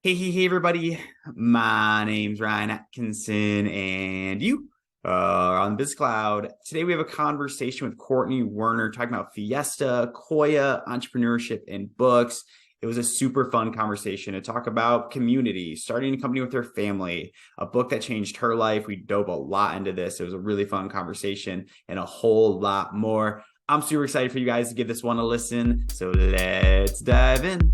Hey, everybody. My name's Ryan Atkinson, and you are on Biz Cloud. Today, we have a conversation with Courtney Werner talking about Fiesta, Koya, entrepreneurship, and books. It was a super fun conversation to talk about community, starting a company with her family, a book that changed her life. We dove a lot into this. It was a really fun conversation and a whole lot more. I'm super excited for you guys to give this one a listen. So let's dive in.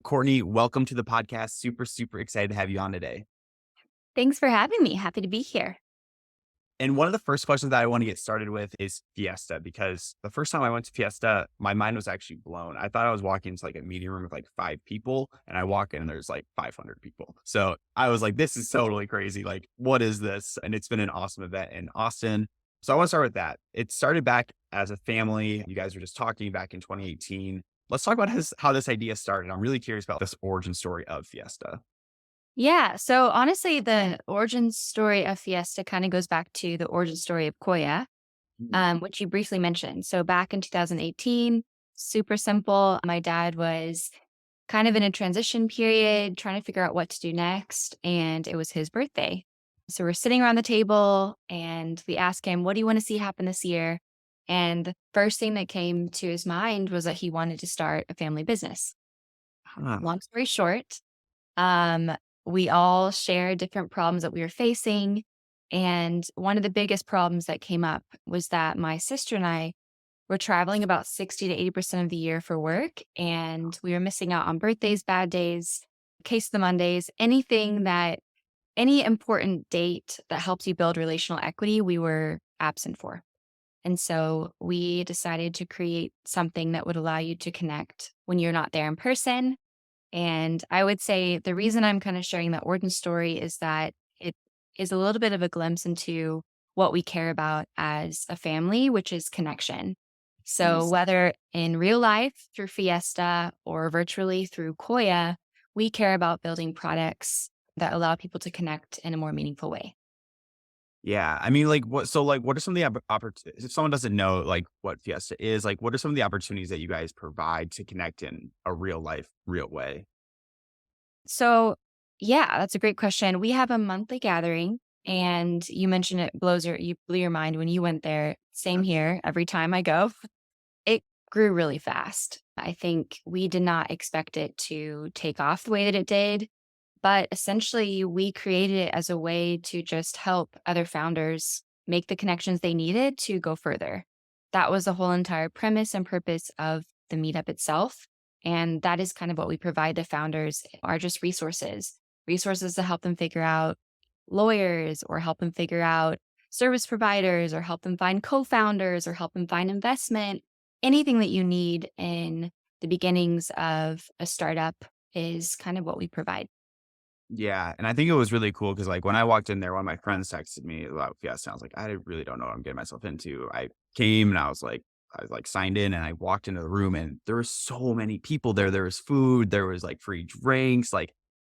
Courtney, welcome to the podcast. Super excited to have you on today. Thanks for having me. Happy to be here. And one of the first questions that I want to get started with is Fiesta, because the first time I went to Fiesta, my mind was actually blown. I thought I was walking into like a meeting room with like 5 people, and I walk in and there's like 500 people. So I was like, this is totally crazy. Like, what is this? And it's been an awesome event in Austin. So I want to start with that. It started back as a family. You guys were just talking back in 2018. Let's talk about how this idea started. I'm really curious about this origin story of Fiesta. Yeah. So honestly, the origin story of Fiesta kind of goes back to the origin story of Koya, which you briefly mentioned. So back in 2018, super simple. My dad was kind of in a transition period, trying to figure out what to do next. And it was his birthday. So we're sitting around the table and we ask him, what do you want to see happen this year? And the first thing that came to his mind was that he wanted to start a family business. Huh. Long story short, Um, we all shared different problems that we were facing. And one of the biggest problems that came up was that my sister and I were traveling about 60 to 80% of the year for work. And we were missing out on birthdays, bad days, case of the Mondays, any important date that helps you build relational equity, we were absent for. And so we decided to create something that would allow you to connect when you're not there in person, and I would say the reason I'm kind of sharing that origin story is that it is a little bit of a glimpse into what we care about as a family, which is connection. So Nice. whether in real life through Fiesta or virtually through Koya, we care about building products that allow people to connect in a more meaningful way. Yeah, I mean, like, what are some of the opportunities if someone doesn't know, like, what Fiesta is, like, what are some of the opportunities that you guys provide to connect in a real life, real way? So, yeah, that's a great question. We have a monthly gathering, and you mentioned you blew your mind when you went there. Same here. Every time I go, it grew really fast. I think we did not expect it to take off the way that it did, but essentially, we created it as a way to just help other founders make the connections they needed to go further. That was the whole entire premise and purpose of the meetup itself. And that is kind of what we provide the founders are just resources to help them figure out lawyers or help them figure out service providers or help them find co-founders or help them find investment. Anything that you need in the beginnings of a startup is kind of what we provide. Yeah, and I think it was really cool because, like, when I walked in there, one of my friends texted me about Fiesta. I was like, I really don't know what I'm getting myself into. I came and I was like signed in and I walked into the room and there were so many people there. There was food, there was like free drinks, like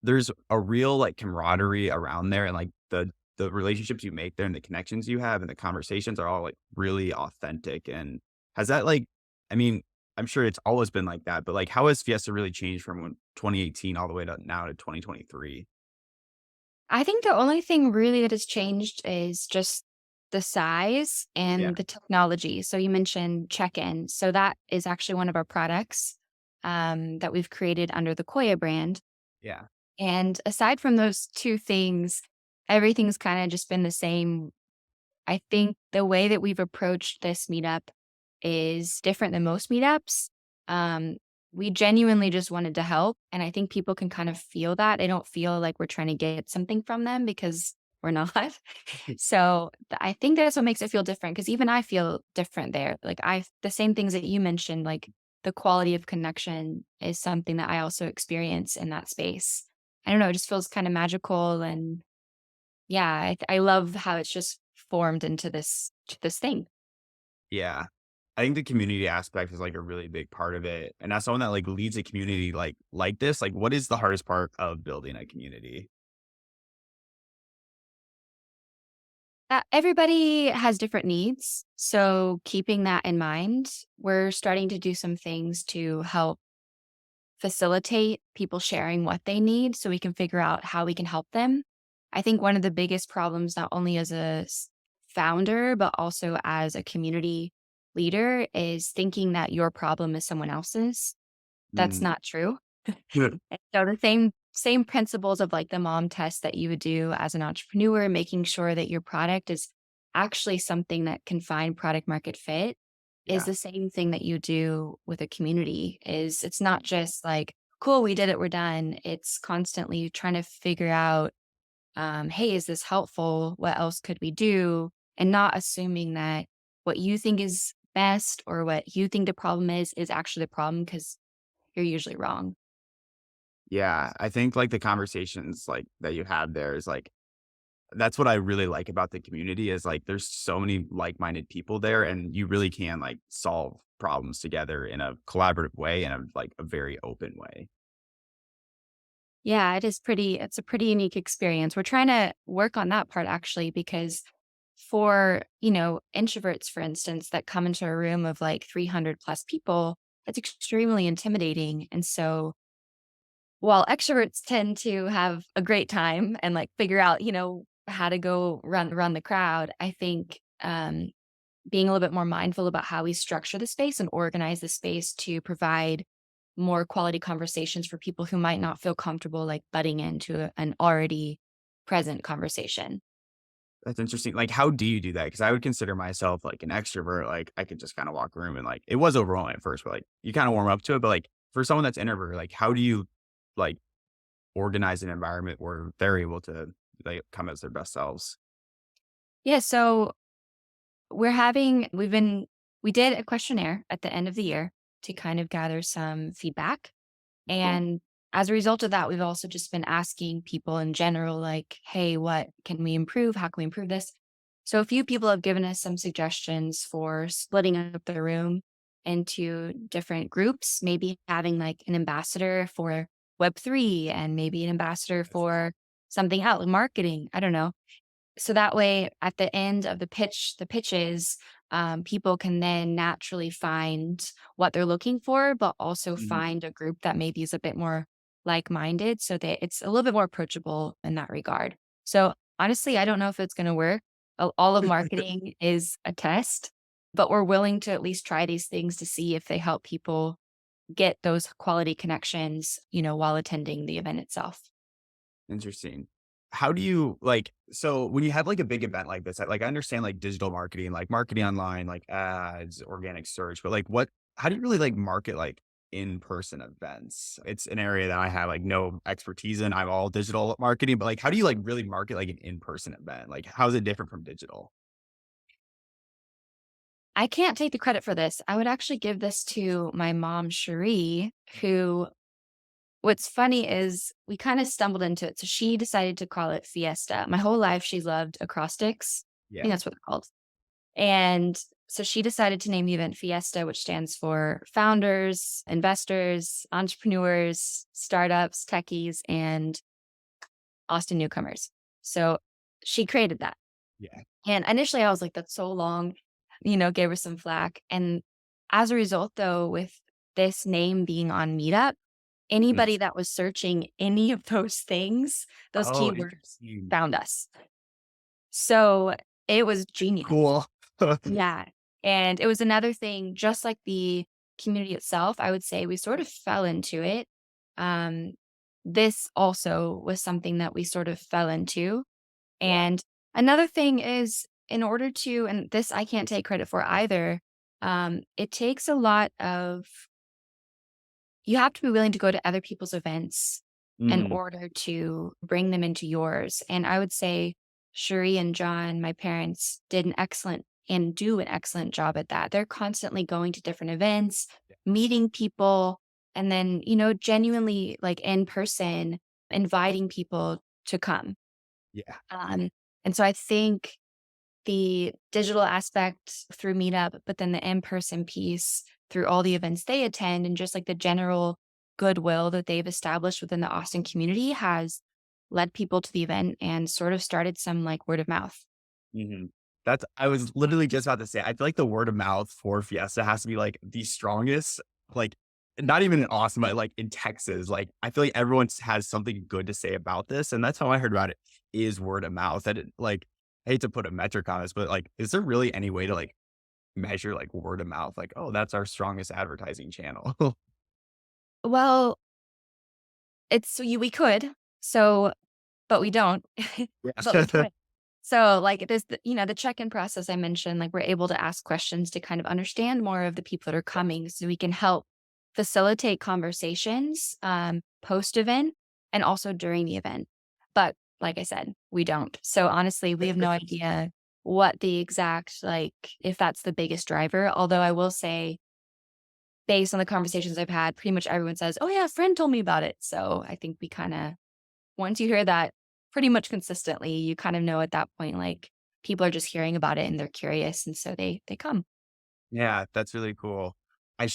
there's a real like camaraderie around there and like the relationships you make there and the connections you have and the conversations are all like really authentic. And has that like I mean, I'm sure it's always been like that, but, like, how has Fiesta really changed from when 2018 all the way to now to 2023? I think the only thing really that has changed is just the size Yeah, and the technology. So you mentioned check-in. So that is actually one of our products that we've created under the Koya brand. yeah, And aside from those two things, everything's kind of just been the same. I think the way that we've approached this meetup is different than most meetups. Um, we genuinely just wanted to help. And I think people can kind of feel that. They don't feel like we're trying to get something from them because we're not. So I think that's what makes it feel different because even I feel different there. The same things that you mentioned, like the quality of connection is something that I also experience in that space. I don't know, it just feels kind of magical. And yeah, I love how it's just formed into this thing. yeah. I think the community aspect is, like, a really big part of it, and as someone that, like, leads a community like this, like, what is the hardest part of building a community? Everybody has different needs. So keeping that in mind, we're starting to do some things to help facilitate people sharing what they need so we can figure out how we can help them. I think one of the biggest problems, not only as a founder, but also as a community leader, is thinking that your problem is someone else's. That's Mm. not true. And so the same principles of like the mom test that you would do as an entrepreneur, making sure that your product is actually something that can find product market fit is Yeah. the same thing that you do with a community. Is it's not just like, cool, we did it, we're done. It's constantly trying to figure out, hey, is this helpful? What else could we do? And not assuming that what you think is best or what you think the problem is actually the problem because you're usually wrong. Yeah, I think, like, the conversations, like, that you had there is, like that's what I really like about the community is, like, there's so many like-minded people there, and you really can, like, solve problems together in a collaborative way and a very open way. Yeah, it's a pretty unique experience. We're trying to work on that part actually because for, introverts, for instance, that come into a room of like 300 plus people, that's extremely intimidating. And so while extroverts tend to have a great time and like figure out, how to go run the crowd, I think being a little bit more mindful about how we structure the space and organize the space to provide more quality conversations for people who might not feel comfortable like butting into an already present conversation. That's interesting. Like, how do you do that? Because I would consider myself, like, an extrovert, like, I could just kinda walk a room and, like it was overwhelming at first, but, like, you kinda warm up to it, but, like, for someone that's introvert, like, how do you, like, organize an environment where they're able to, like, come as their best selves? Yeah, so we're having we've been we did a questionnaire at the end of the year to kind of gather some feedback. Cool. And as a result of that, we've also just been asking people in general, like, hey, what can we improve? How can we improve this? So a few people have given us some suggestions for splitting up the room into different groups, maybe having like an ambassador for Web3 and maybe an ambassador for something else, marketing. I don't know. So that way, at the end of the pitches, people can then naturally find what they're looking for, but also Mhm. find a group that maybe is a bit more like-minded so that it's a little bit more approachable in that regard. So honestly, I don't know if it's going to work. All of marketing is a test, but we're willing to at least try these things to see if they help people get those quality connections, while attending the event itself. Interesting. How do you like so when you have like a big event like this, I understand like digital marketing, like marketing online, like ads, organic search, but like how do you really like market like in-person events? It's an area that I have like no expertise in. I'm all digital marketing, but like how do you like really market like an in-person event? Like how is it different from digital? I can't take the credit for this. I would actually give this to my mom, Cherie, who what's funny is we kind of stumbled into it. So she decided to call it Fiesta. My whole life, she loved acrostics. I Yeah. think that's what they're called. And so she decided to name the event Fiesta, which stands for founders, investors, entrepreneurs, startups, techies, and Austin newcomers. So she created that. Yeah. And initially I was like, that's so long, gave her some flack. And as a result, though, with this name being on Meetup, Mm. anybody that was searching any of those things, those Oh, keywords interesting. found us. So it was genius. Cool. Yeah. And it was another thing, just like the community itself, I would say we sort of fell into it. Um, this also was something that we sort of fell into. Yeah. And another thing is, in order to, and this I can't take credit for either, it takes a lot of, you have to be willing to go to other people's events in Mhm. order to bring them into yours. And I would say Cherie and John, my parents, did an excellent and do an excellent job at that. They're constantly going to different events, meeting people, and then, genuinely like in person, inviting people to come. Yeah. Um, and so I think the digital aspect through Meetup, but then the in-person piece through all the events they attend and just like the general goodwill that they've established within the Austin community has led people to the event and sort of started some like word of mouth. Mhm. That's I was literally just about to say, I feel like the word of mouth for Fiesta has to be, like, the strongest, like, not even in Austin, but, like, in Texas, like, I feel like everyone's has something good to say about this, and that's how I heard about it, is word of mouth. I didn't like, I hate to put a metric on this, but, like, is there really any way to, like, measure, like, word of mouth? Like, "Oh, that's our strongest advertising channel." Well, we could. So but we don't. But we Yeah. could. So, like, there's the check-in process I mentioned, like, we're able to ask questions to kind of understand more of the people that are coming so we can help facilitate conversations, post-event and also during the event. But like I said, we don't. So, honestly, we have no idea what the exact, like, if that's the biggest driver, although I will say, based on the conversations I've had, pretty much everyone says, "Oh, yeah, a friend told me about it." So, I think we kinda once you hear that pretty much consistently, you kind of know at that point, like, people are just hearing about it and they're curious, and so they come. Yeah, that's really cool. I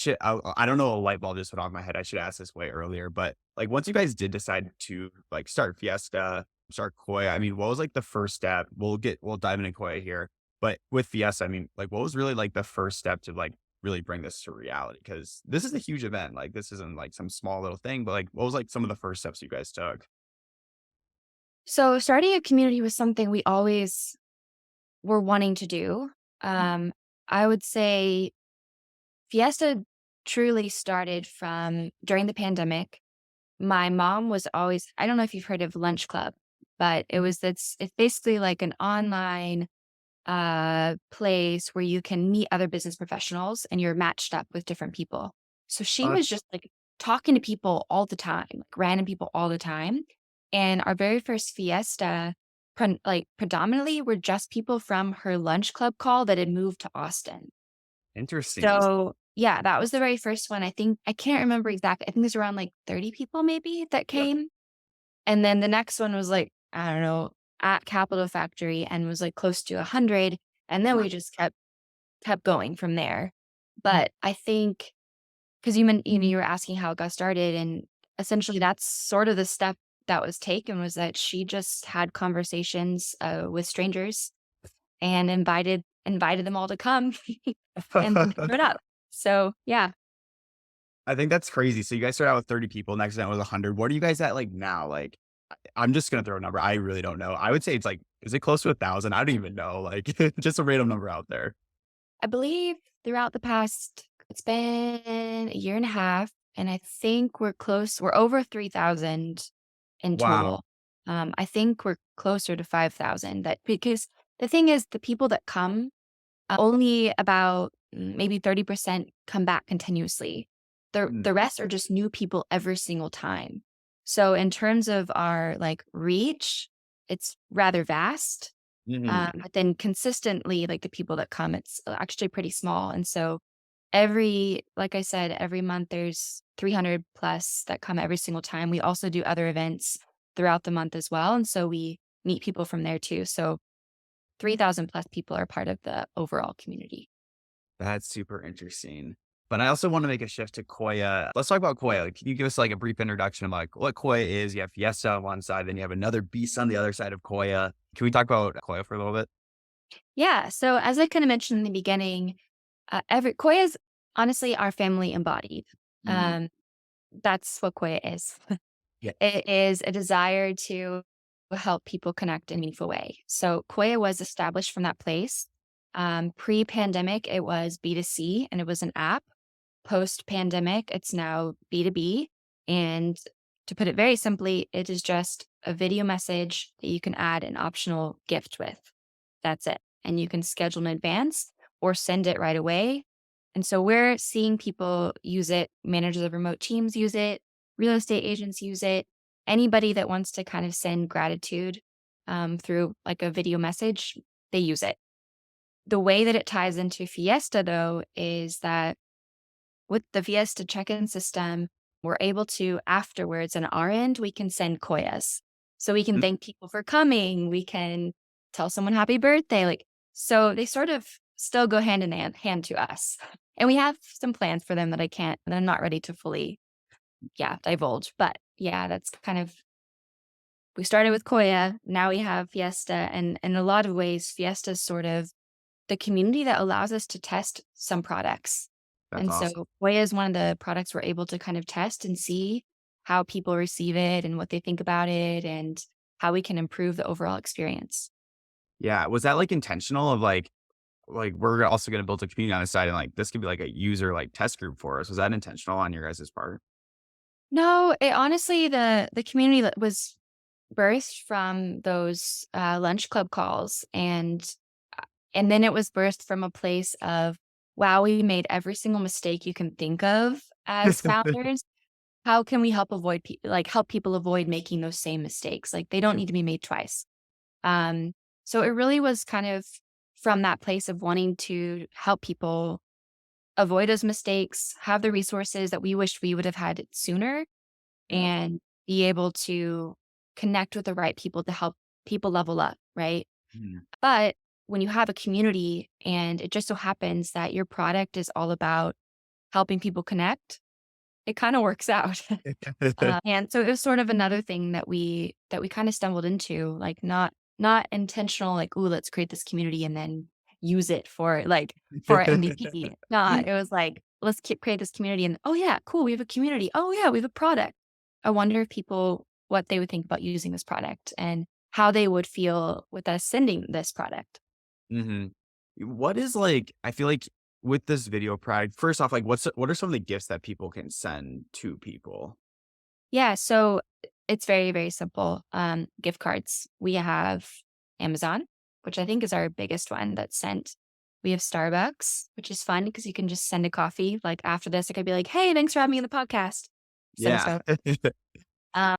don't know, a light bulb just went off my head. I should ask this way earlier, but, like, once you guys did decide to, like, start Fiesta, start KOYA, I mean, what was, like, the first step? We'll dive into KOYA here, but with Fiesta, I mean, like, what was really, like, the first step to, like, really bring this to reality? Because this is a huge event, like, this isn't, like, some small little thing, but, like, what was, like, some of the first steps you guys took? So starting a community was something we always were wanting to do. Um, I would say Fiesta truly started from during the pandemic. My mom was always I don't know if you've heard of Lunch Club, but it's basically like an online place where you can meet other business professionals and you're matched up with different people. So she Uh, was just like talking to people all the time, like random people all the time. And our very first fiesta, predominantly were just people from her lunch club call that had moved to Austin. Interesting. So yeah, that was the very first one. I think I can't remember exactly. I think there's around like 30 people maybe that Yep. came. And then the next one was like, I don't know, at Capital Factory and was like close to 100. And then we just kept going from there. But I think because you were asking how it got started, and essentially that's sort of the step that was taken was that she just had conversations with strangers and invited them all to come and then showed up. So yeah, I think that's crazy. So you guys started out with 30 people, next event was 100. What are you guys at, like, now? Like, I'm just gonna throw a number. I really don't know. I would say it's like, is it close to 1,000? I don't even know. Like, just a random number out there. I believe throughout the past, it's been a year and a half, and I think we're over 3,000 in Wow. total. I think we're closer to 5,000 that because the thing is the people that come, only about maybe 30% come back continuously. Mm, The rest are just new people every single time. So in terms of our, like, reach, it's rather vast, mhm. but then consistently, like, the people that come, it's actually pretty small, and so like I said, every month there's 300 plus that come every single time. We also do other events throughout the month as well, and so we meet people from there too. So 3,000 plus people are part of the overall community. That's super interesting. But I also want to make a shift to KOYA. Let's talk about KOYA. Like, can you give us like a brief introduction of like what KOYA is? You have Fiesta on one side, then you have another beast on the other side of KOYA. Can we talk about KOYA for a little bit? Yeah, so as I kinda mentioned in the beginning, every Koya is honestly our family embodied. Mm, Um, that's what Koya is. yeah. It is a desire to help people connect in a meaningful way. So Koya was established from that place. Pre-pandemic, it was B2C and it was an app. Post-pandemic, it's now B2B. And to put it very simply, it is just a video message that you can add an optional gift with. That's it. And you can schedule in advance or send it right away. And so we're seeing people use it, managers of remote teams use it, real estate agents use it. Anybody that wants to kind of send gratitude through like a video message, they use it. The way that it ties into Fiesta, though, is that with the Fiesta check-in system, we're able to afterwards on our end, we can send koyas. So we can Mm, thank people for coming. We can tell someone happy birthday. Like, so they sort of still go hand in hand to us. And we have some plans for them that I'm not ready to fully, yeah, divulge. But yeah, that's kind of we started with Koya, now we have Fiesta, and in a lot of ways, Fiesta is sort of the community that allows us to test some products. That's And so awesome. Koya is one of the products we're able to kind of test and see how people receive it and what they think about it and how we can improve the overall experience. Yeah, was that, like, intentional of, like, we're also gonna build a community on the side and, like, this could be, like, a user, like, test group for us. Was that intentional on your guys' part? No, it honestly, the community that was birthed from those, lunch club calls, and then it was birthed from a place of, "Wow, we made every single mistake you can think of as founders. How can we help people avoid making those same mistakes? Like, they don't need to be made twice." Um, so it really was kind of from that place of wanting to help people avoid those mistakes, have the resources that we wished we would have had sooner, Yeah. and be able to connect with the right people to help people level up, right? Mhm. But when you have a community and it just so happens that your product is all about helping people connect, it kind of works out. And so it was sort of another thing that we kind of stumbled into, like not intentional, like, "Ooh, let's create this community and then use it for our MVP." Not. It was like, "Let's create this community and oh yeah, cool, we have a community. Oh yeah, we have a product. I wonder if people what they would think about using this product and how they would feel with us sending this product." Mhm. What is, like I feel like with this video product, first off, like, what are some of the gifts that people can send to people? Yeah, so it's very, very simple. Gift cards. We have Amazon, which I think is our biggest one that's sent. We have Starbucks, which is fun because you can just send a coffee. Like after this, I could be like, "Hey, thanks for having me on the podcast." Send a Yeah. Starbucks.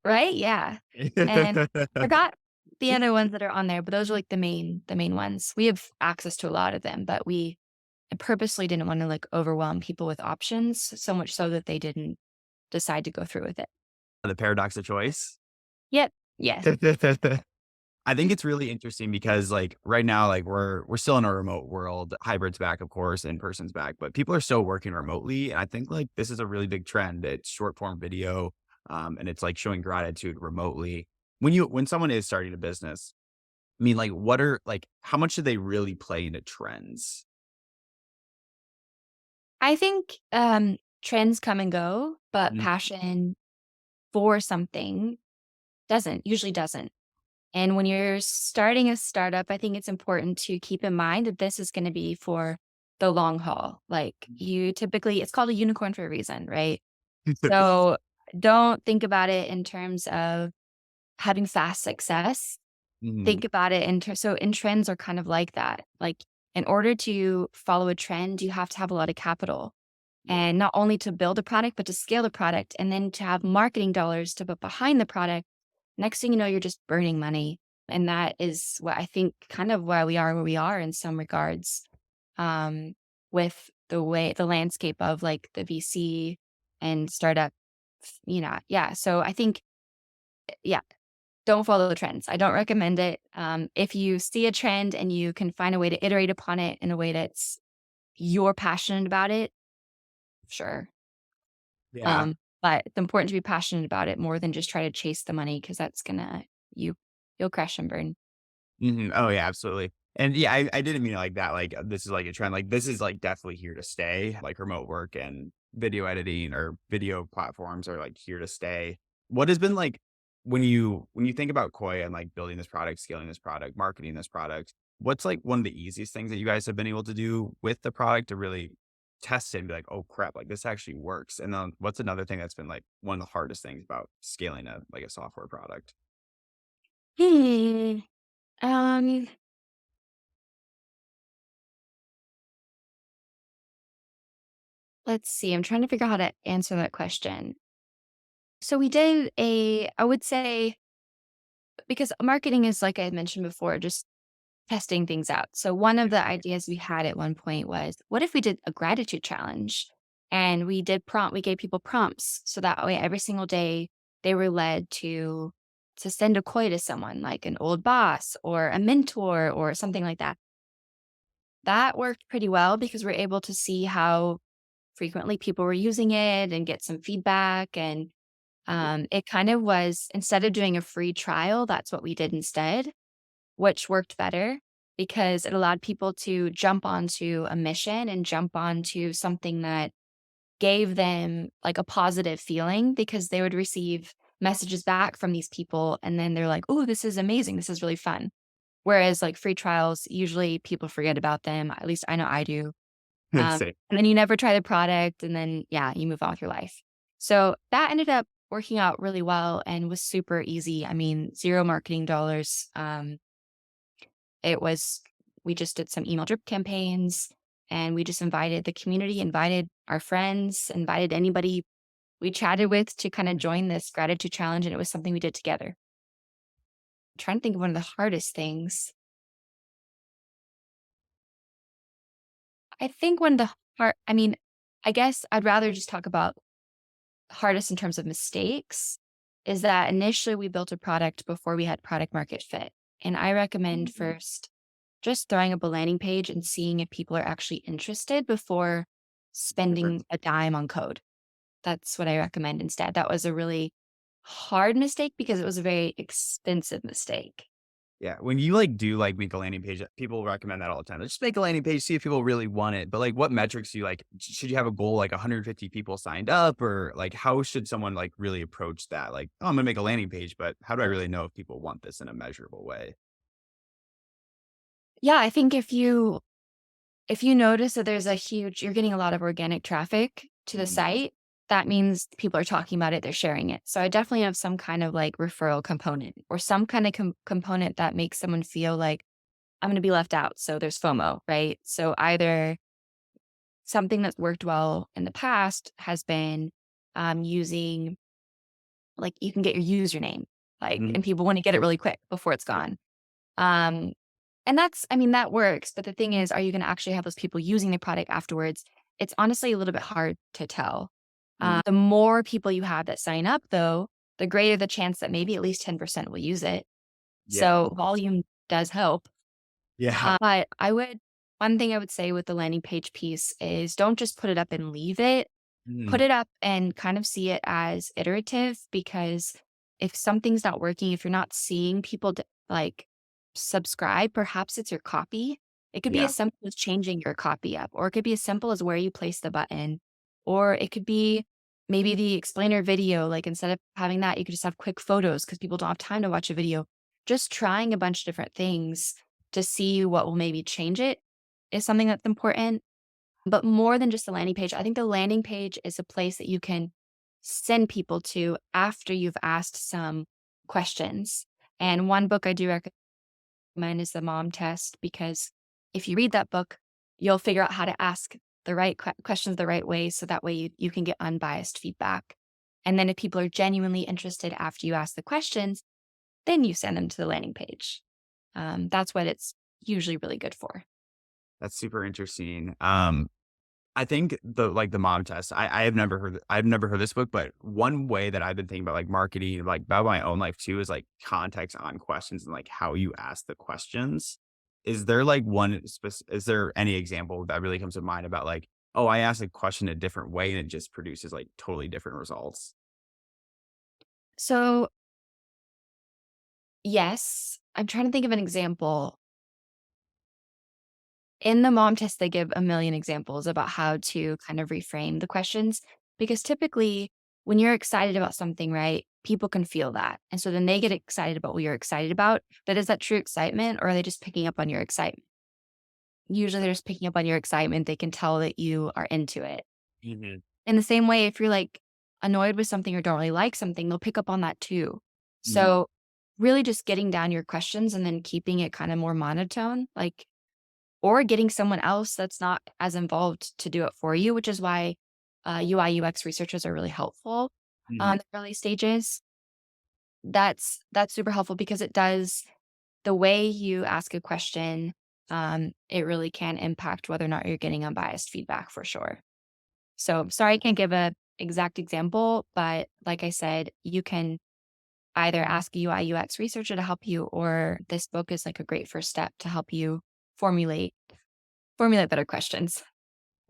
Right? Yeah. And forgot the other ones that are on there, but those are like the main ones. We have access to a lot of them, but we purposely didn't want to like overwhelm people with options so much so that they didn't decide to go through with it. The paradox of choice. Yep. Yes. I think it's really interesting because, like, right now, like, we're still in a remote world. Hybrid's back, of course, in person's back, but people are still working remotely, and I think, like, this is a really big trend. It's short form video, and it's, like, showing gratitude remotely. When someone is starting a business, I mean, like, how much do they really play into trends? I think, trends come and go, but Mhm. passion for something usually doesn't. And when you're starting a startup, I think it's important to keep in mind that this is gonna be for the long haul. Like, you typically it's called a unicorn for a reason, right? So, don't think about it in terms of having fast success. Mhm. Think about it in ter so and trends are kind of like that. Like, in order to follow a trend, you have to have a lot of capital. Yeah. And not only to build a product, but to scale the product and then to have marketing dollars to put behind the product. Next thing you know, you're just burning money. And that is what I think kind of why we are where we are in some regards, um, with the landscape of like the VC and startup, yeah. So I think, yeah, don't follow the trends. I don't recommend it. If you see a trend and you can find a way to iterate upon it in a way that's you're passionate about it, sure. Yeah. Um, but it's important to be passionate about it more than just try to chase the money because that's gonna you you'll crash and burn. Mhm. Oh, yeah, absolutely. And, yeah, I didn't mean it like that, like, this is, like, a trend, like, this is, like, definitely here to stay, like, remote work and video editing or video platforms are, like, here to stay. What has been, like when you think about Koi and, like, building this product, scaling this product, marketing this product, what's, like, one of the easiest things that you guys have been able to do with the product to really test it and be like, "Oh, crap, like, this actually works?" And then what's another thing that's been, like, one of the hardest things about scaling a software product? Hmm. Um, let's see. I'm trying to figure out how to answer that question. So we did I would say because marketing is like I had mentioned before, just testing things out. So one of the ideas we had at one point was, what if we did a gratitude challenge? And we gave people prompts so that way every single day they were led to send a koi to someone like an old boss or a mentor or something like that. That worked pretty well because we're able to see how frequently people were using it and get some feedback. And It kind of was instead of doing a free trial, that's what we did instead, which worked better because it allowed people to jump onto a mission and jump onto something that gave them like a positive feeling because they would receive messages back from these people and then they're like, "Oh, this is amazing. This is really fun." Whereas like free trials, usually people forget about them. At least I know I do. Same. And then you never try the product and then yeah, you move on with your life. So that ended up working out really well and was super easy. I mean, 0 marketing dollars. It was we just did some email drip campaigns and we just invited the community, invited our friends, invited anybody we chatted with to kind of join this gratitude challenge, and it was something we did together. Trying to think of one of the hardest things. I think one of the hard I mean, I guess I'd rather just talk about hardest in terms of mistakes is that initially we built a product before we had product market fit. And I recommend first just throwing up a landing page and seeing if people are actually interested before Different. spending a dime on code. That's what I recommend instead. That was a really hard mistake because it was a very expensive mistake. Yeah, when you, like, do, like, make a landing page, people recommend that all the time. Just make a landing page, see if people really want it, but, like, what metrics do you like? Should you have a goal, like, 150 people signed up, or, like, how should someone, like, really approach that? Like, "Oh, I'm gonna make a landing page, but how do I really know if people want this in a measurable way?" Yeah, I think if you notice that there's a huge you're getting a lot of organic traffic to the Mhm. site, that means people are talking about it, they're sharing it. So I definitely have some kind of like referral component or some kind of component that makes someone feel like I'm going to be left out. So there's FOMO, right? So either something that's worked well in the past has been using like you can get your username, like, Mhm. and people want to get it really quick before it's gone. Um, and that's I mean, that works, but the thing is, are you gonna actually have those people using the product afterwards? It's honestly a little bit hard to tell. Mhm. The more people you have that sign up, though, the greater the chance that maybe at least 10% will use it. Yeah. So volume does help. Yeah. But one thing I would say with the landing page piece is don't just put it up and leave it. Put Mhm. it up and kind of see it as iterative because if something's not working, if you're not seeing people like subscribe, perhaps it's your copy. It could be Yeah. as simple as changing your copy up, or it could be as simple as where you place the button, or it could be maybe the explainer video. Like instead of having that, you could just have quick photos because people don't have time to watch a video. Just trying a bunch of different things to see what will maybe change it is something that's important. But more than just the landing page, I think the landing page is a place that you can send people to after you've asked some questions. And one book I do recommend is The Mom Test because if you read that book, you'll figure out how to ask the right questions the right way so that way you can get unbiased feedback. And then if people are genuinely interested after you ask the questions, then you send them to the landing page. That's what it's usually really good for. That's super interesting. I think the mom test, I've never heard this book, but one way that I've been thinking about, like, marketing, like, about my own life too is, like, context on questions and, like, how you ask the questions. Is there any example that really comes to mind about, like, "Oh, I asked a question a different way and it just produces, like, totally different results?" So, yes, I'm trying to think of an example. In the mom test, they give a million examples about how to kind of reframe the questions because typically when you're excited about something, right, people can feel that. And so then they get excited about what you're excited about. But is that true excitement or are they just picking up on your excitement? Usually they're just picking up on your excitement. They can tell that you are into it. Mhm. In the same way, if you're like annoyed with something or don't really like something, they'll pick up on that too. Mhm. So really just getting down your questions and then keeping it kind of more monotone, like or getting someone else that's not as involved to do it for you, which is why UI UX researchers are really helpful Mhm. on the early stages. That's super helpful because it does the way you ask a question. It really can impact whether or not you're getting unbiased feedback for sure. So sorry I can't give a exact example, but like I said, you can either ask a UI UX researcher to help you, or this book is like a great first step to help you formulate formulate better questions.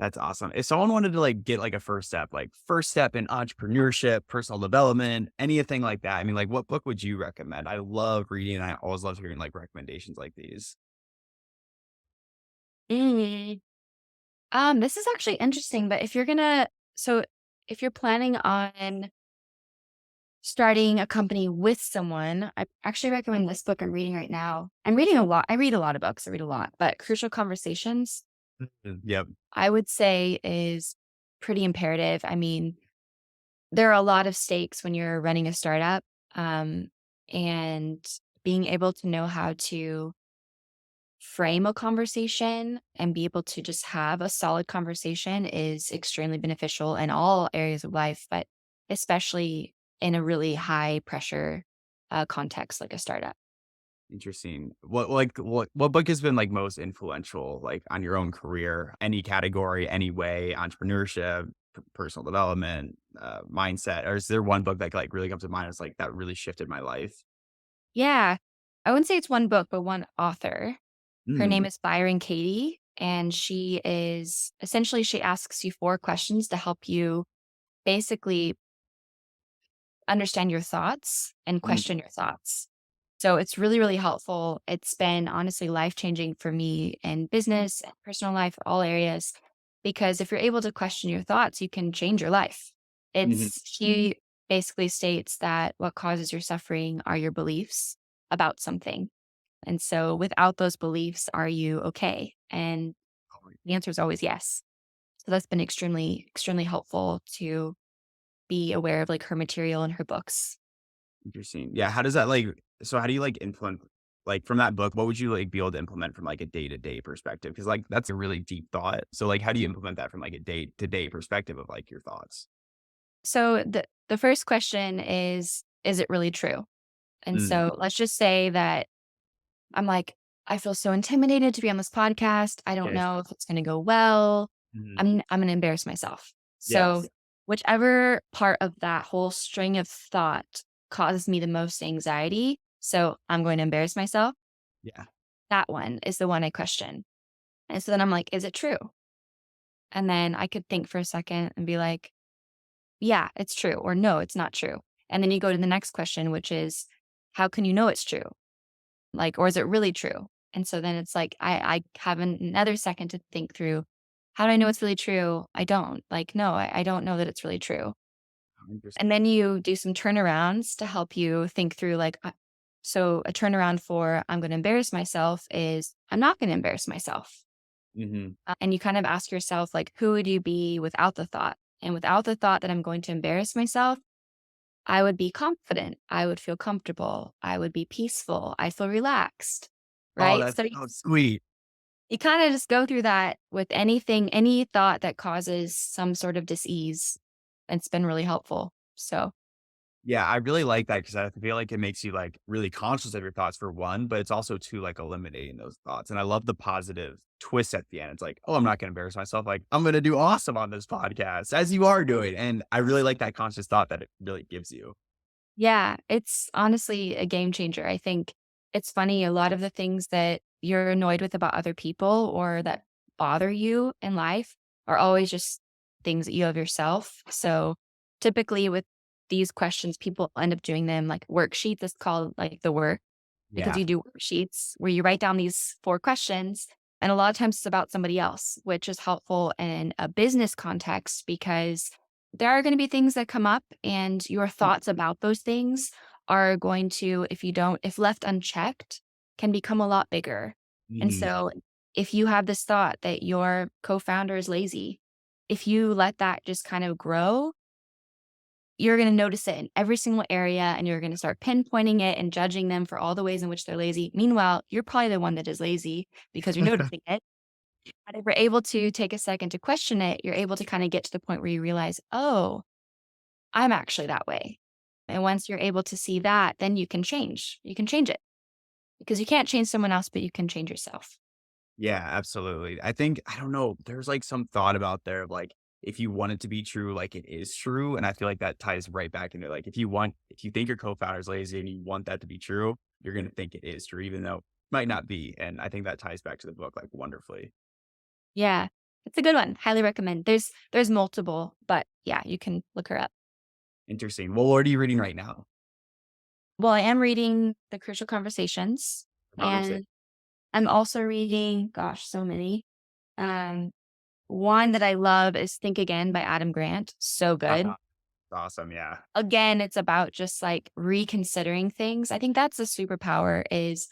That's awesome. If someone wanted to like get like a first step in entrepreneurship, personal development, anything like that, I mean, like what book would you recommend? I love reading and I always love hearing like recommendations like these. Mm. This is actually interesting, but so if you're planning on starting a company with someone, I actually recommend this book I'm reading right now. I'm reading a lot. I read a lot of books. I read a lot, but Crucial Conversations, Yep. I would say is pretty imperative. I mean, there are a lot of stakes when you're running a startup. Um, and being able to know how to frame a conversation and be able to just have a solid conversation is extremely beneficial in all areas of life, but especially in a really high pressure context like a startup. Interesting. What book has been like most influential like on your own career? Any category, any way, entrepreneurship, personal development, mindset, or is there one book that like really comes to mind as like that really shifted my life? Yeah. I wouldn't say it's one book, but one author. Her name Mm, is Byron Katie, and she is essentially she asks you four questions to help you basically understand your thoughts and mm, question your thoughts. So it's really, really helpful. It's been honestly life changing for me in business and personal life, all areas, because if you're able to question your thoughts, you can change your life. mhm. She basically states that what causes your suffering are your beliefs about something. And so without those beliefs, are you okay? And the answer is always yes. So that's been extremely, extremely helpful to be aware of like her material and her books. Interesting. Yeah, how does that like so how do you like implement like from that book, what would you like be able to implement from like a day-to-day perspective? Because like that's a really deep thought. So like how do you implement that from like a day-to-day perspective of like your thoughts? So the first question is it really true? And Mm, so let's just say that I'm like, I feel so intimidated to be on this podcast. I don't okay. know if it's going to go well. Mhm. I'm going to embarrass myself. So Yes. whichever part of that whole string of thought causes me the most anxiety, so I'm going to embarrass myself, Yeah. that one is the one I question. And so then I'm like, is it true? And then I could think for a second and be like, yeah, it's true, or no, it's not true. And then you go to the next question, which is, how can you know it's true? Like, or is it really true? And so then it's like, I have another second to think through, how do I know it's really true? I don't. Like, no, I don't know that it's really true. And Interesting. then you do some turnarounds to help you think through, like, so a turnaround for I'm going to embarrass myself is I'm not going to embarrass myself. Mhm. And you kind of ask yourself, like, who would you be without the thought? And without the thought that I'm going to embarrass myself, I would be confident. I would feel comfortable. I would be peaceful. I feel relaxed. Oh, Right. that's So so sweet. you kind of just go through that with anything, any thought that causes some sort of dis-ease. It's been really helpful. So, Yeah, I really like that because I feel like it makes you like really conscious of your thoughts for one, but it's also too like eliminating those thoughts. And I love the positive twist at the end. It's like, oh, I'm not gonna embarrass myself. Like, I'm gonna do awesome on this podcast, as you are doing. And I really like that conscious thought that it really gives you. yeah, it's honestly a game changer. I think it's funny. A lot of the things that you're annoyed with about other people or that bother you in life are always just things that you have yourself. So typically with these questions, people end up doing them like worksheets. It's called like the work because Yeah. you do worksheets where you write down these four questions. And a lot of times it's about somebody else, which is helpful in a business context because there are going to be things that come up and your thoughts about those things are going to, if left unchecked, can become a lot bigger. And Mhm. so if you have this thought that your co founder is lazy, if you let that just kind of grow, you're gonna notice it in every single area, and you're gonna start pinpointing it and judging them for all the ways in which they're lazy. Meanwhile, you're probably the one that is lazy because you're noticing it. But if we're able to take a second to question it, you're able to kinda get to the point where you realize, "Oh, I'm actually that way." And once you're able to see that, then you can change. You can change it because you can't change someone else, but you can change yourself. Yeah, absolutely. I think I don't know, there's, like, some thought about there of, like, if you want it to be true, like, it is true, and I feel like that ties right back into, like, if you think your co-founder is lazy and you want that to be true, you're gonna think it is true even though it might not be, and I think that ties back to the book, like, wonderfully. Yeah. It's a good one. Highly recommend. There's multiple, but yeah, you can look her up. Interesting. Well, what are you reading right now? Well, I am reading The Crucial Conversations, Conversation. and I'm also reading, gosh, so many. Um, One that I love is Think Again by Adam Grant. So good. Awesome. Yeah. Again, it's about just like reconsidering things. I think that's a superpower is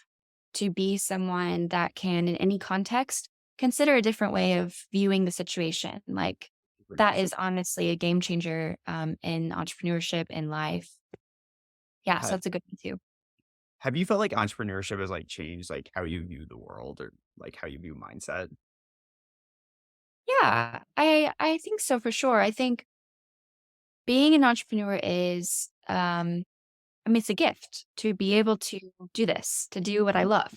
to be someone that can, in any context, consider a different way of viewing the situation. Like Super that interesting. is honestly a game changer in entrepreneurship in life. Yeah, so Ha- that's a good one too. Have you felt like entrepreneurship has like changed like how you view the world or like how you view mindset? Yeah, I think so for sure. I think being an entrepreneur is I mean it's a gift to be able to do this, to do what I love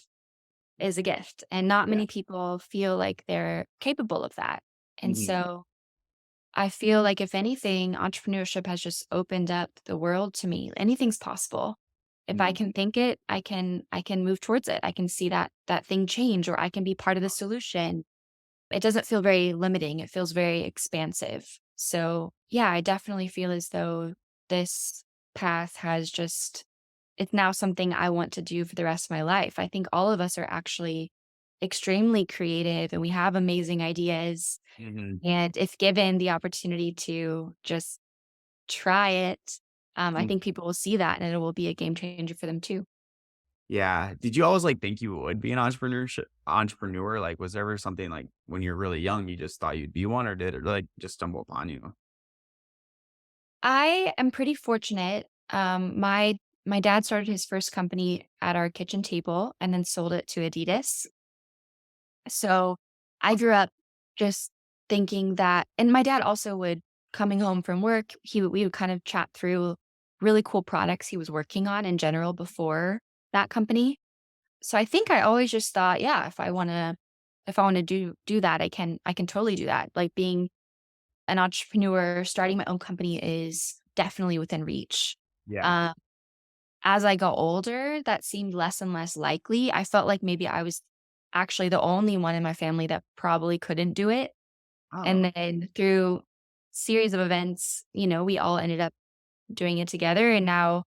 is a gift. And not Yeah. many people feel like they're capable of that. And Mhm. so I feel like if anything, entrepreneurship has just opened up the world to me. Anything's possible. If I Mhm. can think it, I can move towards it. I can see that thing change or I can be part of the solution. It doesn't feel very limiting. It feels very expansive. So, yeah, I definitely feel as though this path has just it's now something I want to do for the rest of my life. I think all of us are actually extremely creative and we have amazing ideas. Mhm. And if given the opportunity to just try it, I Mm. think people will see that and it will be a game changer for them too. Yeah. Did you always like think you would be an entrepreneur? Like, was there ever something like when you're really young, you just thought you'd be one, or did it like just stumble upon you? I am pretty fortunate. My dad started his first company at our kitchen table and then sold it to Adidas. So I grew up just thinking that, and my dad also would coming home from work, we would kind of chat through really cool products he was working on in general before that company. So I think I always just thought, yeah, if I want to do that, I can totally do that. Like being an entrepreneur, starting my own company is definitely within reach. Yeah. Um, as I got older, that seemed less and less likely. I felt like maybe I was actually the only one in my family that probably couldn't do it. And Oh, then through series of events, we all ended up doing it together. And now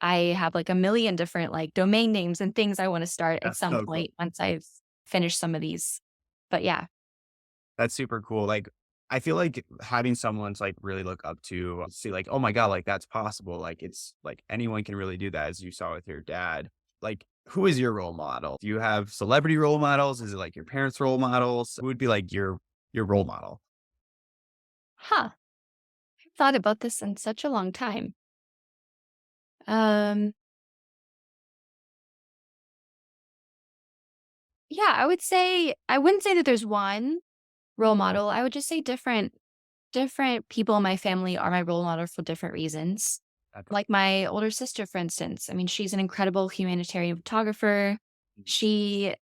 I have like a million different like domain names and things I want to start at that's some so cool. point once I've finished some of these. But yeah. That's super cool. Like, I feel like having someone to like really look up to, see like, oh my God, like that's possible. Like it's like anyone can really do that, as you saw with your dad. Like, who is your role model? Do you have celebrity role models? Is it like your parents' role models? Who would be like your role model? Huh. I've thought about this in such a long time. Um, yeah, I wouldn't say that there's one role model. I would just say different people in my family are my role model for different reasons. That's Like my older sister, for instance. I mean, she's an incredible humanitarian photographer. She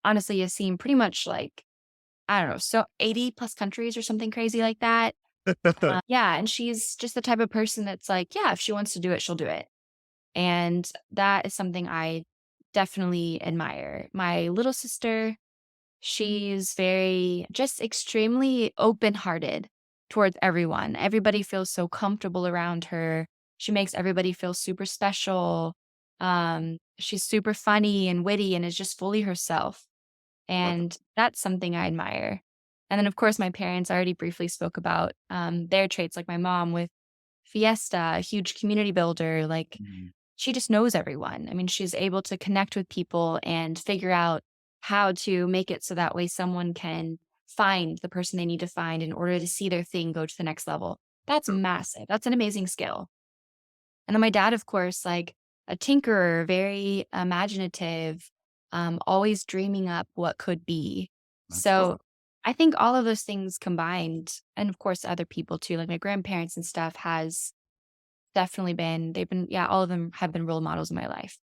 honestly has seen pretty much like, I don't know, so 80 plus countries or something crazy like that. awesome. Yeah. And she's just the type of person that's like, yeah, if she wants to do it, she'll do it. And that is something I definitely admire. My little sister, she's very just extremely open-hearted towards everyone. Everybody feels so comfortable around her. She makes everybody feel super special. She's super funny and witty and is just fully herself. What? And that's something I admire. And then, of course, my parents I already briefly spoke about their traits, like my mom with Fiesta, a huge community builder. Like Mhm. she just knows everyone. I mean, she's able to connect with people and figure out how to make it so that way someone can find the person they need to find in order to see their thing go to the next level. That's So massive. That's an amazing skill. And then my dad, of course, like a tinkerer, very imaginative, always dreaming up what could be. that's cool. So I think all of those things combined, and of course, other people too, like my grandparents and stuff, has definitely yeah, all of them have been role models in my life.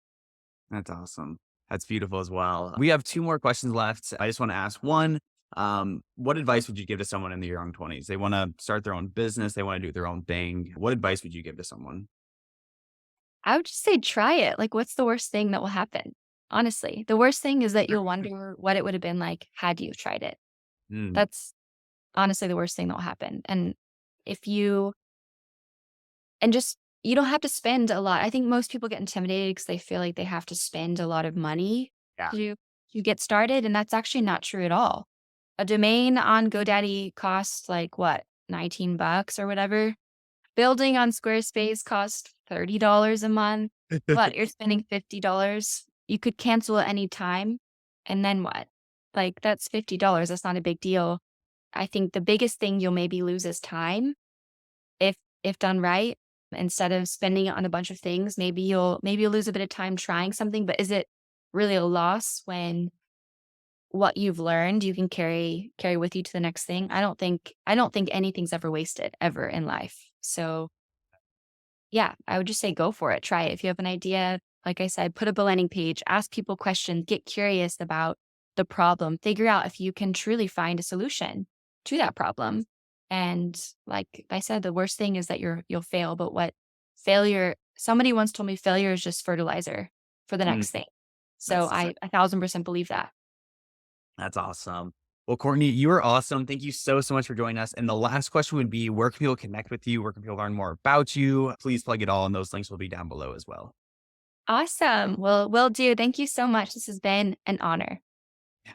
That's awesome. That's beautiful as well. We have two more questions left. I just want to ask one. What advice would you give to someone in their young 20s? They want to start their own business, they want to do their own thing. What advice would you give to someone? I would just say try it. Like, what's the worst thing that will happen? Honestly, the worst thing is that you'll wonder what it would have been like had you tried it. Mm, That's honestly the worst thing that'll happen. And if you and just you don't have to spend a lot. I think most people get intimidated because they feel like they have to spend a lot of money yeah. to get started, and that's actually not true at all. A domain on GoDaddy costs like what, 19 bucks or whatever. Building on Squarespace costs $30 a month. What, you're spending $50? You could cancel at any time, and then what? Like, that's $50, that's not a big deal. I think the biggest thing you'll maybe lose is time if done right. Instead of spending it on a bunch of things, maybe you'll lose a bit of time trying something, but is it really a loss when what you've learned you can carry with you to the next thing? I don't think anything's ever wasted ever in life. So yeah, I would just say go for it. Try it. If you have an idea, like I said, put up a landing page, ask people questions, get curious about the problem, figure out if you can truly find a solution to that problem. And like I said, the worst thing is that you'll fail. But what failure, somebody once told me failure is just fertilizer for the Mm, next thing. So that's I 1,000% believe that. That's awesome. Well, Courtney, you are awesome. Thank you so, so much for joining us. And the last question would be, where can people connect with you? Where can people learn more about you? Please plug it all, and those links will be down below as well. Awesome. Well, will do. Thank you so much. This has been an honor. Yeah,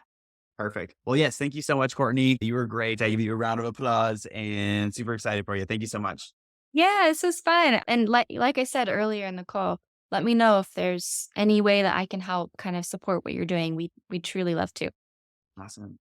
perfect. Well, yes, thank you so much, Courtney. You were great. I give you a round of applause and super excited for you. Thank you so much. Yeah, this was fun. And like I said earlier in the call, let me know if there's any way that I can help kind of support what you're doing. We truly love to. Awesome.